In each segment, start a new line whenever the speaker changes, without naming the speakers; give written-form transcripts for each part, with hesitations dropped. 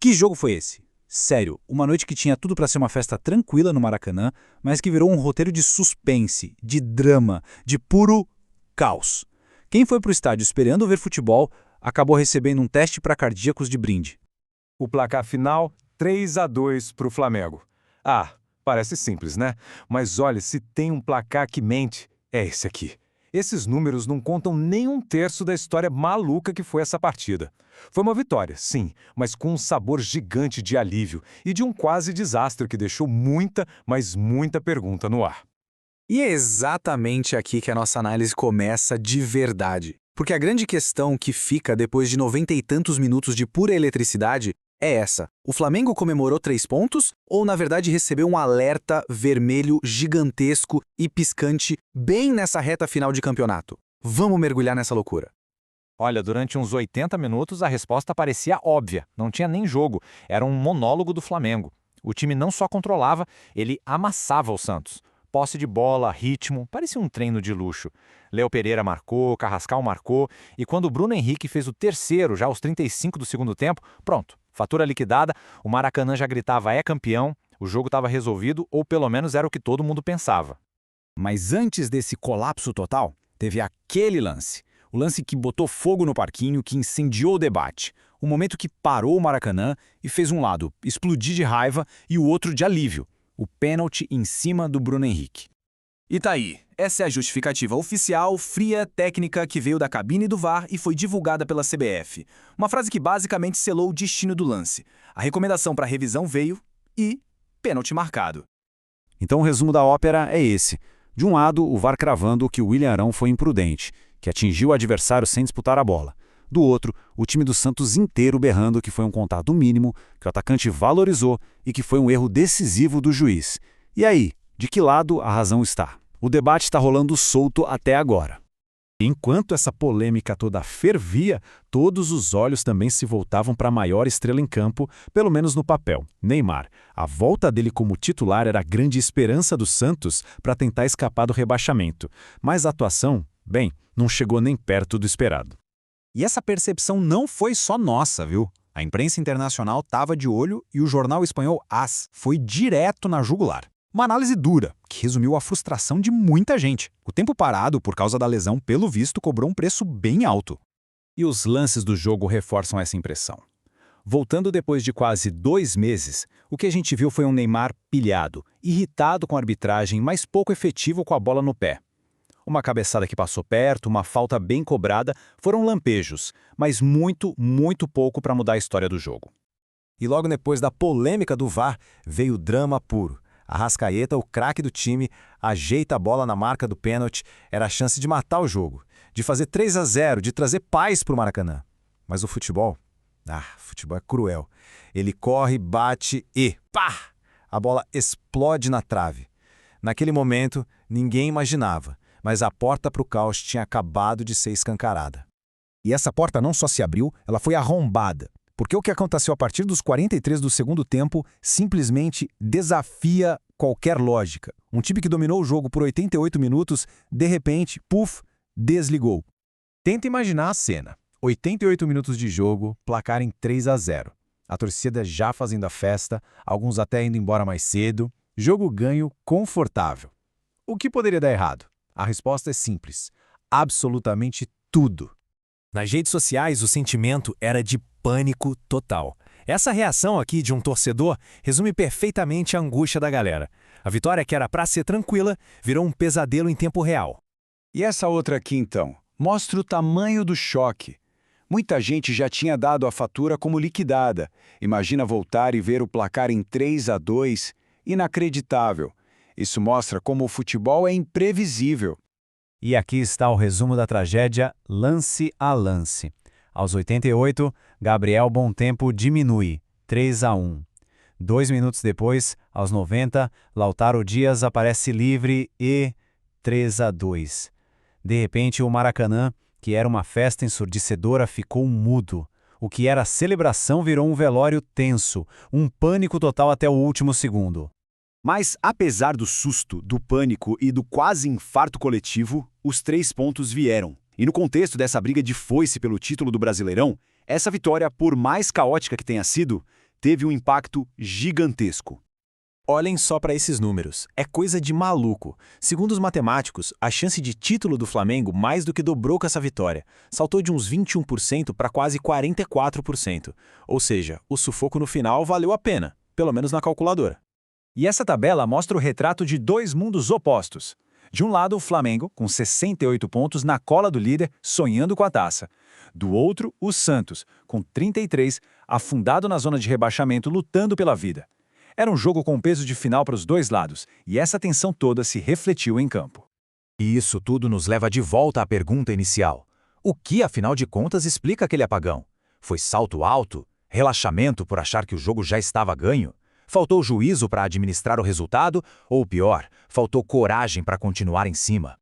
Que jogo foi esse? Sério, uma noite que tinha tudo pra ser uma festa tranquila no Maracanã, mas que virou um roteiro de suspense, de drama, de puro caos. Quem foi pro estádio esperando ver futebol acabou recebendo um teste para cardíacos de brinde.
O placar final, 3-2 para o Flamengo. Ah, parece simples, né? Mas olha, se tem um placar que mente, é esse aqui. Esses números não contam nem um terço da história maluca que foi essa partida. Foi uma vitória, sim, mas com um sabor gigante de alívio e de um quase desastre que deixou muita, mas muita pergunta no ar.
E é exatamente aqui que a nossa análise começa de verdade. Porque a grande questão que fica depois de 90 e tantos minutos de pura eletricidade é essa. O Flamengo comemorou 3 pontos ou, na verdade, recebeu um alerta vermelho gigantesco e piscante bem nessa reta final de campeonato? Vamos mergulhar nessa loucura.
Olha, durante uns 80 minutos a resposta parecia óbvia, não tinha nem jogo, era um monólogo do Flamengo. O time não só controlava, ele amassava o Santos. Posse de bola, ritmo, parecia um treino de luxo. Léo Pereira marcou, Carrascal marcou, e quando o Bruno Henrique fez o terceiro, já aos 35 do segundo tempo, pronto, fatura liquidada, o Maracanã já gritava é campeão, o jogo estava resolvido, ou pelo menos era o que todo mundo pensava.
Mas antes desse colapso total, teve aquele lance. O lance que botou fogo no parquinho, que incendiou o debate. O momento que parou o Maracanã e fez um lado explodir de raiva e o outro de alívio. O pênalti em cima do Bruno Henrique.
E tá aí, essa é a justificativa oficial, fria, técnica, que veio da cabine do VAR e foi divulgada pela CBF. Uma frase que basicamente selou o destino do lance. A recomendação para revisão veio e pênalti marcado.
Então o resumo da ópera é esse. De um lado, o VAR cravando que o William Arão foi imprudente, que atingiu o adversário sem disputar a bola. Do outro, o time do Santos inteiro berrando que foi um contato mínimo, que o atacante valorizou e que foi um erro decisivo do juiz. E aí, de que lado a razão está? O debate está rolando solto até agora.
Enquanto essa polêmica toda fervia, todos os olhos também se voltavam para a maior estrela em campo, pelo menos no papel, Neymar. A volta dele como titular era a grande esperança do Santos para tentar escapar do rebaixamento. Mas a atuação, bem, não chegou nem perto do esperado.
E essa percepção não foi só nossa, viu? A imprensa internacional estava de olho e o jornal espanhol AS foi direto na jugular. Uma análise dura, que resumiu a frustração de muita gente. O tempo parado por causa da lesão, pelo visto, cobrou um preço bem alto.
E os lances do jogo reforçam essa impressão. Voltando depois de quase 2 meses, o que a gente viu foi um Neymar pilhado, irritado com a arbitragem, mas pouco efetivo com a bola no pé. Uma cabeçada que passou perto, uma falta bem cobrada, foram lampejos, mas muito, muito pouco para mudar a história do jogo.
E logo depois da polêmica do VAR, veio o drama puro. Arrascaeta, o craque do time, ajeita a bola na marca do pênalti, era a chance de matar o jogo, de fazer 3-0, de trazer paz para o Maracanã. Mas o futebol é cruel. Ele corre, bate e, pá! A bola explode na trave. Naquele momento, ninguém imaginava, mas a porta para o caos tinha acabado de ser escancarada.
E essa porta não só se abriu, ela foi arrombada. Porque o que aconteceu a partir dos 43 do segundo tempo simplesmente desafia qualquer lógica. Um time que dominou o jogo por 88 minutos, de repente, puf, desligou. Tenta imaginar a cena. 88 minutos de jogo, placar em 3-0. A torcida já fazendo a festa, alguns até indo embora mais cedo. Jogo ganho confortável. O que poderia dar errado? A resposta é simples. Absolutamente tudo.
Nas redes sociais, o sentimento era de pânico total. Essa reação aqui de um torcedor resume perfeitamente a angústia da galera. A vitória que era para ser tranquila virou um pesadelo em tempo real.
E essa outra aqui, então, mostra o tamanho do choque. Muita gente já tinha dado a fatura como liquidada. Imagina voltar e ver o placar em 3-2. Inacreditável. Isso mostra como o futebol é imprevisível.
E aqui está o resumo da tragédia lance a lance. Aos 88, Gabriel Bontempo diminui, 3-1. 2 minutos depois, aos 90, Lautaro Dias aparece livre e 3-2. De repente, o Maracanã, que era uma festa ensurdecedora, ficou mudo. O que era celebração virou um velório tenso, um pânico total até o último segundo.
Mas, apesar do susto, do pânico e do quase infarto coletivo, os 3 pontos vieram. E no contexto dessa briga de foice pelo título do Brasileirão, essa vitória, por mais caótica que tenha sido,
teve um impacto gigantesco.
Olhem só para esses números. É coisa de maluco. Segundo os matemáticos, a chance de título do Flamengo mais do que dobrou com essa vitória. Saltou de uns 21% para quase 44%. Ou seja, o sufoco no final valeu a pena, pelo menos na calculadora.
E essa tabela mostra o retrato de dois mundos opostos. De um lado, o Flamengo, com 68 pontos na cola do líder, sonhando com a taça. Do outro, o Santos, com 33, afundado na zona de rebaixamento, lutando pela vida. Era um jogo com peso de final para os dois lados, e essa tensão toda se refletiu em campo.
E isso tudo nos leva de volta à pergunta inicial. O que, afinal de contas, explica aquele apagão? Foi salto alto? Relaxamento por achar que o jogo já estava ganho? Faltou juízo para administrar o resultado? Ou pior, faltou coragem para continuar em cima?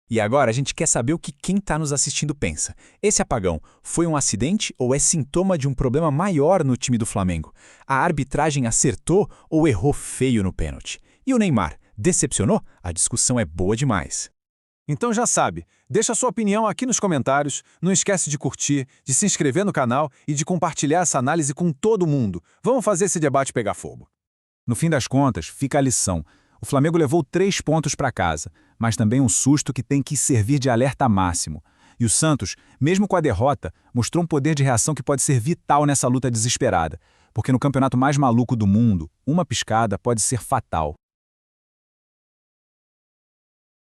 E agora a gente quer saber o que quem está nos assistindo pensa. Esse apagão foi um acidente ou é sintoma de um problema maior no time do Flamengo? A arbitragem acertou ou errou feio no pênalti? E o Neymar, decepcionou? A discussão é boa demais.
Então já sabe, deixa sua opinião aqui nos comentários, não esquece de curtir, de se inscrever no canal e de compartilhar essa análise com todo mundo. Vamos fazer esse debate pegar fogo.
No fim das contas, fica a lição. O Flamengo levou 3 pontos para casa, mas também um susto que tem que servir de alerta máximo. E o Santos, mesmo com a derrota, mostrou um poder de reação que pode ser vital nessa luta desesperada, porque no campeonato mais maluco do mundo, uma piscada pode ser fatal.